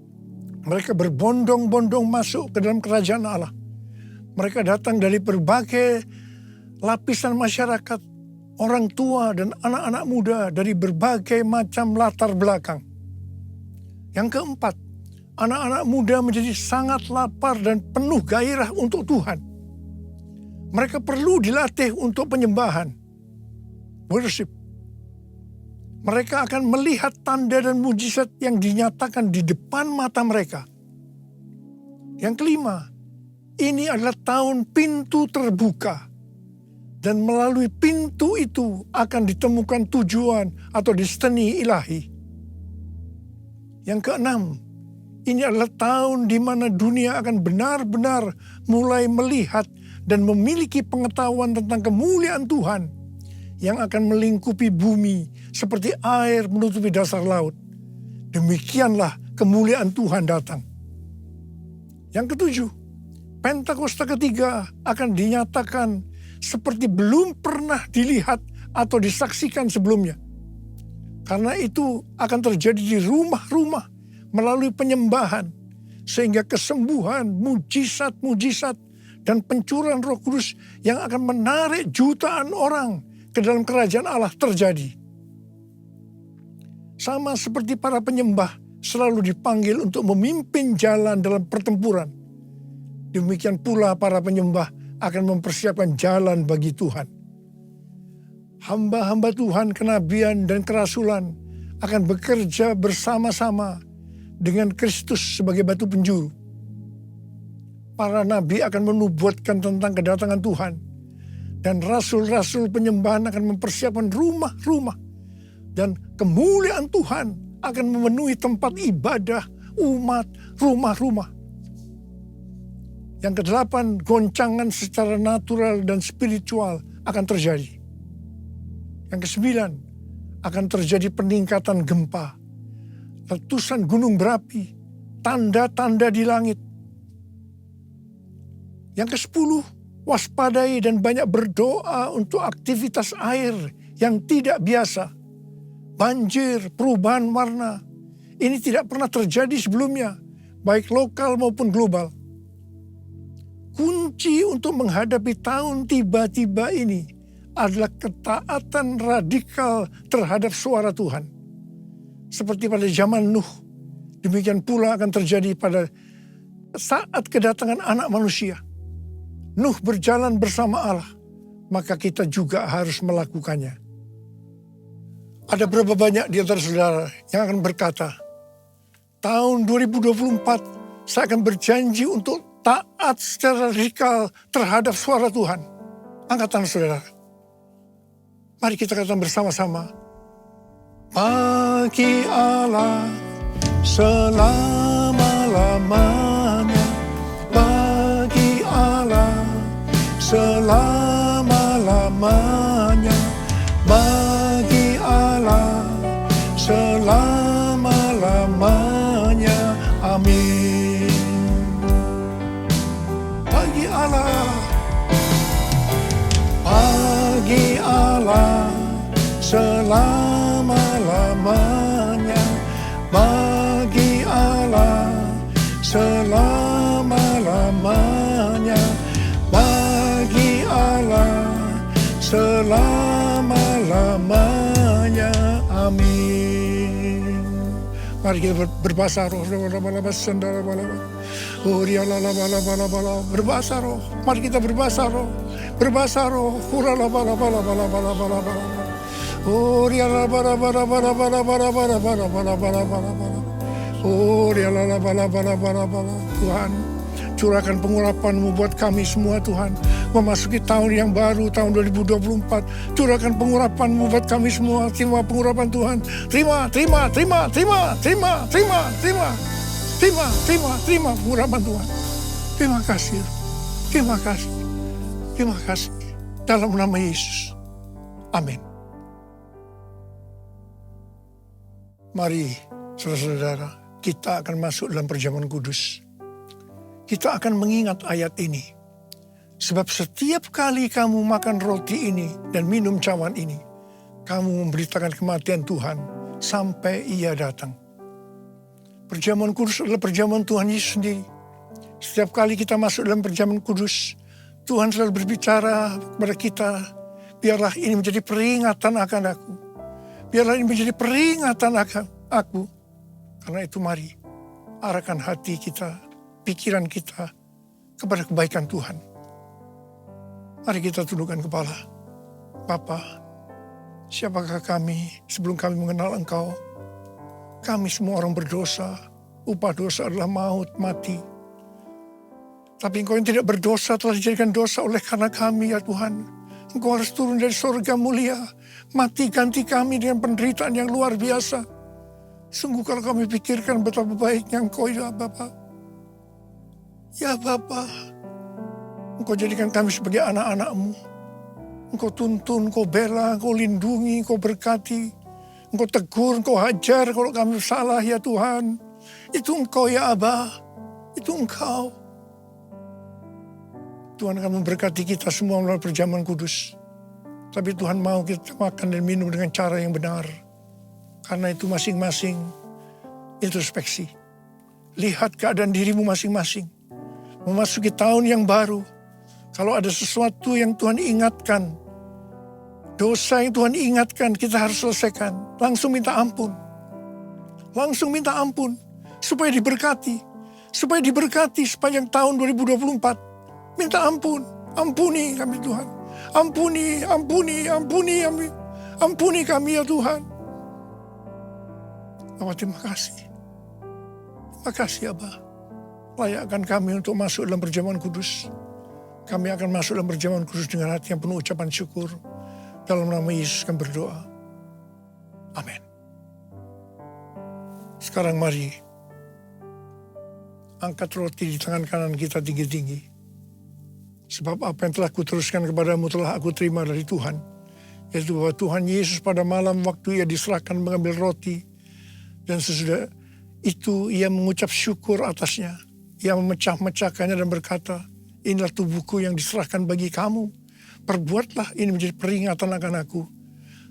Mereka berbondong-bondong masuk ke dalam kerajaan Allah. Mereka datang dari berbagai lapisan masyarakat, orang tua dan anak-anak muda dari berbagai macam latar belakang. Yang keempat, anak-anak muda menjadi sangat lapar dan penuh gairah untuk Tuhan. Mereka perlu dilatih untuk penyembahan, worship. Mereka akan melihat tanda dan mujizat yang dinyatakan di depan mata mereka. Yang kelima, ini adalah tahun pintu terbuka. Dan melalui pintu itu akan ditemukan tujuan atau destiny ilahi. Yang keenam, ini adalah tahun di mana dunia akan benar-benar mulai melihat dan memiliki pengetahuan tentang kemuliaan Tuhan yang akan melingkupi bumi seperti air menutupi dasar laut. Demikianlah kemuliaan Tuhan datang. Yang ketujuh, Pentakosta ketiga akan dinyatakan seperti belum pernah dilihat atau disaksikan sebelumnya. Karena itu akan terjadi di rumah-rumah melalui penyembahan, sehingga kesembuhan, mujizat-mujizat, dan pencurahan Roh Kudus yang akan menarik jutaan orang ke dalam kerajaan Allah terjadi. Sama seperti para penyembah selalu dipanggil untuk memimpin jalan dalam pertempuran. Demikian pula para penyembah akan mempersiapkan jalan bagi Tuhan. Hamba-hamba Tuhan, kenabian dan kerasulan akan bekerja bersama-sama dengan Kristus sebagai batu penjuru. Para nabi akan menubuatkan tentang kedatangan Tuhan. Dan rasul-rasul penyembahan akan mempersiapkan rumah-rumah. Dan kemuliaan Tuhan akan memenuhi tempat ibadah umat, rumah-rumah. Yang kedelapan, goncangan secara natural dan spiritual akan terjadi. Yang kesembilan, akan terjadi peningkatan gempa, letusan gunung berapi, tanda-tanda di langit. Yang kesepuluh, waspadai dan banyak berdoa untuk aktivitas air yang tidak biasa. Banjir, perubahan warna. Ini tidak pernah terjadi sebelumnya, baik lokal maupun global. Kunci untuk menghadapi tahun tiba-tiba ini adalah ketaatan radikal terhadap suara Tuhan. Seperti pada zaman Nuh, demikian pula akan terjadi pada saat kedatangan anak manusia. Nuh berjalan bersama Allah, maka kita juga harus melakukannya. Ada berapa banyak di antara saudara yang akan berkata, tahun 2024 saya akan berjanji untuk taat secara radikal terhadap suara Tuhan. Angkat tangan saudara. Mari kita katakan bersama-sama. Bagi Allah selama-lamanya. Bagi Allah selama-lamanya. Bagi Allah selama-lamanya. Amin. Bagi Allah, bagi Allah selama-lamanya. Bagi Allah selama-lamanya. Bagi Allah selama-lamanya. Amin. Mari kita berbahasa roh. Berbahasa roh. Mari kita berbahasa roh. Berbahasa roh. Tuhan, curahkan pengurapan-Mu buat kami semua Tuhan. Memasuki tahun yang baru, tahun 2024. Curahkan pengurapan-Mu buat kami semua. Terima pengurapan Tuhan. Terima pengurapan Tuhan. Terima kasih. Terima kasih. Terima kasih. Dalam nama Yesus. Amin. Mari, saudara-saudara, kita akan masuk dalam perjamuan kudus. Kita akan mengingat ayat ini. Sebab setiap kali kamu makan roti ini dan minum cawan ini, kamu memberitakan kematian Tuhan sampai Ia datang. Perjamuan kudus adalah perjamuan Tuhan Yesus sendiri. Setiap kali kita masuk dalam perjamuan kudus, Tuhan selalu berbicara kepada kita, biarlah ini menjadi peringatan akan aku. Biarlah ini menjadi peringatan akan aku. Karena itu mari, arahkan hati kita, pikiran kita kepada kebaikan Tuhan. Mari kita tundukkan kepala. Bapa, siapakah kami sebelum kami mengenal Engkau? Kami semua orang berdosa. Upah dosa adalah maut, mati. Tapi Engkau yang tidak berdosa telah dijadikan dosa oleh karena kami, ya Tuhan. Engkau harus turun dari surga mulia. Mati ganti kami dengan penderitaan yang luar biasa. Sungguh kalau kami pikirkan betapa baiknya Engkau, ya Bapa. Ya Bapa, Engkau jadikan kami sebagai anak-anak-Mu. Engkau tuntun, Engkau bela, Engkau lindungi, Engkau berkati. Engkau tegur, Engkau hajar kalau kami salah, ya Tuhan. Itu Engkau, ya Abah. Itu Engkau. Tuhan akan memberkati kita semua melalui perjamuan kudus. Tapi Tuhan mau kita makan dan minum dengan cara yang benar. Karena itu masing-masing introspeksi. Lihat keadaan dirimu masing-masing. Memasuki tahun yang baru. Kalau ada sesuatu yang Tuhan ingatkan, dosa yang Tuhan ingatkan, kita harus selesaikan. Langsung minta ampun. Langsung minta ampun. Supaya diberkati. Supaya diberkati sepanjang tahun 2024. Minta ampun. Ampuni kami Tuhan. Ampuni kami. Ampuni kami ya Tuhan. Bapa, terima kasih. Terima kasih Abah. Layakkan kami untuk masuk dalam perjamuan kudus. Kami akan masuk dalam perjamuan kudus dengan hati yang penuh ucapan syukur. Dalam nama Yesus kami berdoa. Amin. Sekarang mari angkat roti di tangan kanan kita tinggi-tinggi. Sebab apa yang telah kuteruskan kepadamu telah aku terima dari Tuhan. Yaitu bahwa Tuhan Yesus pada malam waktu ia diserahkan mengambil roti. Dan sesudah itu ia mengucap syukur atasnya. Ia memecah-mecahkannya dan berkata, inilah tubuhku yang diserahkan bagi kamu. Perbuatlah ini menjadi peringatan akan aku.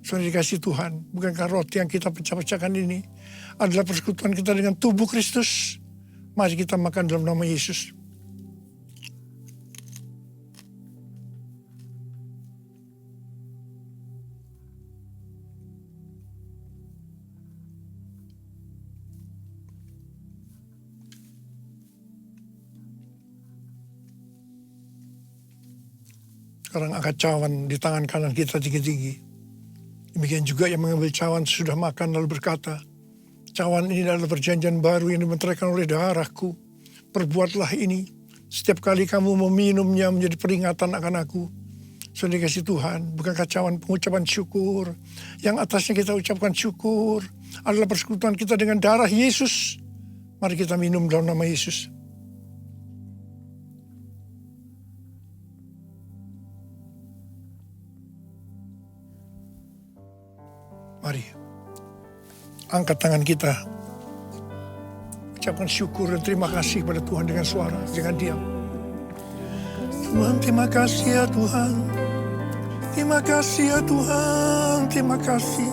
Saudara dikasih Tuhan, bukankah roti yang kita pecah-pecahkan ini adalah persekutuan kita dengan tubuh Kristus? Mari kita makan dalam nama Yesus. Sekarang angkat cawan di tangan kanan kita tinggi-tinggi. Demikian juga yang mengambil cawan sudah makan lalu berkata, cawan ini adalah perjanjian baru yang dimeteraikan oleh darahku. Perbuatlah ini. Setiap kali kamu meminumnya menjadi peringatan akan aku. Saudara dikasih Tuhan, bukankah cawan pengucapan syukur. Yang atasnya kita ucapkan syukur adalah persekutuan kita dengan darah Yesus. Mari kita minum dalam nama Yesus. Mari, angkat tangan kita. Ucapkan syukur dan terima kasih kepada Tuhan dengan suara, jangan diam. Tuhan, terima kasih ya Tuhan. Terima kasih ya Tuhan, terima kasih.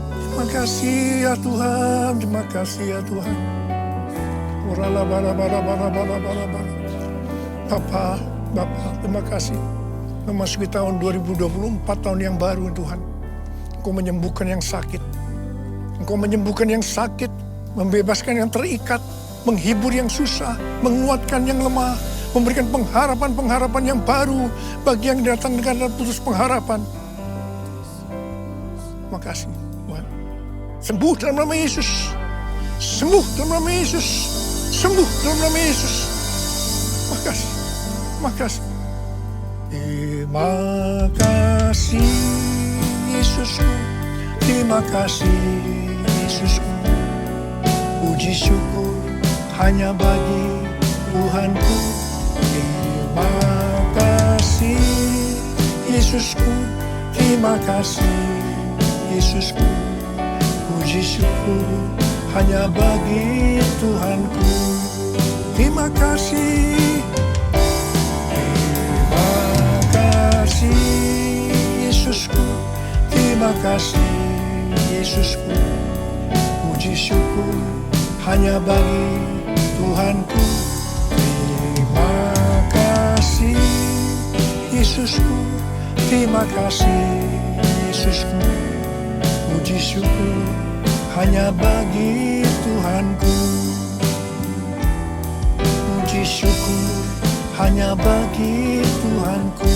Terima kasih ya Tuhan, terima kasih ya Tuhan. Bapa, terima kasih. Memasuki tahun 2024, tahun yang baru Tuhan. Engkau menyembuhkan yang sakit. Engkau menyembuhkan yang sakit, membebaskan yang terikat, menghibur yang susah, menguatkan yang lemah, memberikan pengharapan-pengharapan yang baru bagi yang datang dengan putus pengharapan. Terima kasih Tuhan. Sembuh dalam nama Yesus. Sembuh dalam nama Yesus. Sembuh dalam nama Yesus. Terima kasih. Terima kasih. Terima kasih Yesusku. Terima kasih Yesusku. Puji syukur hanya bagi Tuhanku. Terima kasih Yesusku. Terima kasih Yesusku. Puji syukur hanya bagi Tuhanku. Terima kasih. Terima kasih Yesusku. Terima kasih Yesusku. Puji syukur hanya bagi Tuhanku. Terima kasih Yesusku. Terima kasih Yesusku. Puji syukur hanya bagi Tuhanku. Puji syukur hanya bagi Tuhanku.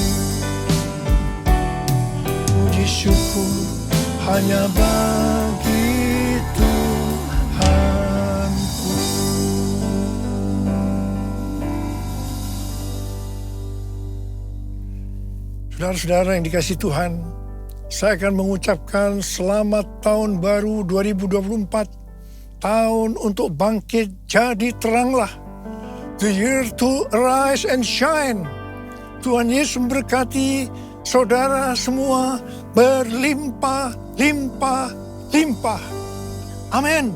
Puji syukur hanya bagi Tuhanku. Saudara-saudara yang dikasihi Tuhan, saya akan mengucapkan selamat tahun baru 2024. Tahun untuk bangkit jadi teranglah. The year to arise and shine. Tuhan Yesus memberkati saudara semua berlimpah, limpah, limpah. Amin.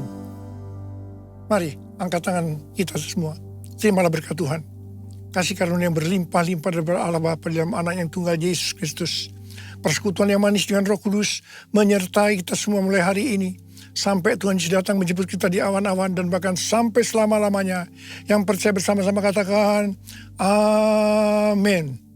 Mari angkat tangan kita semua. Terimalah berkat Tuhan. Kasih karunia yang berlimpah-limpah dari Allah Bapa dalam anak yang tunggal Yesus Kristus. Persekutuan yang manis dengan Roh Kudus menyertai kita semua mulai hari ini. Sampai Tuhan Yesus datang menjemput kita di awan-awan dan bahkan sampai selama-lamanya. Yang percaya bersama-sama katakan, amin.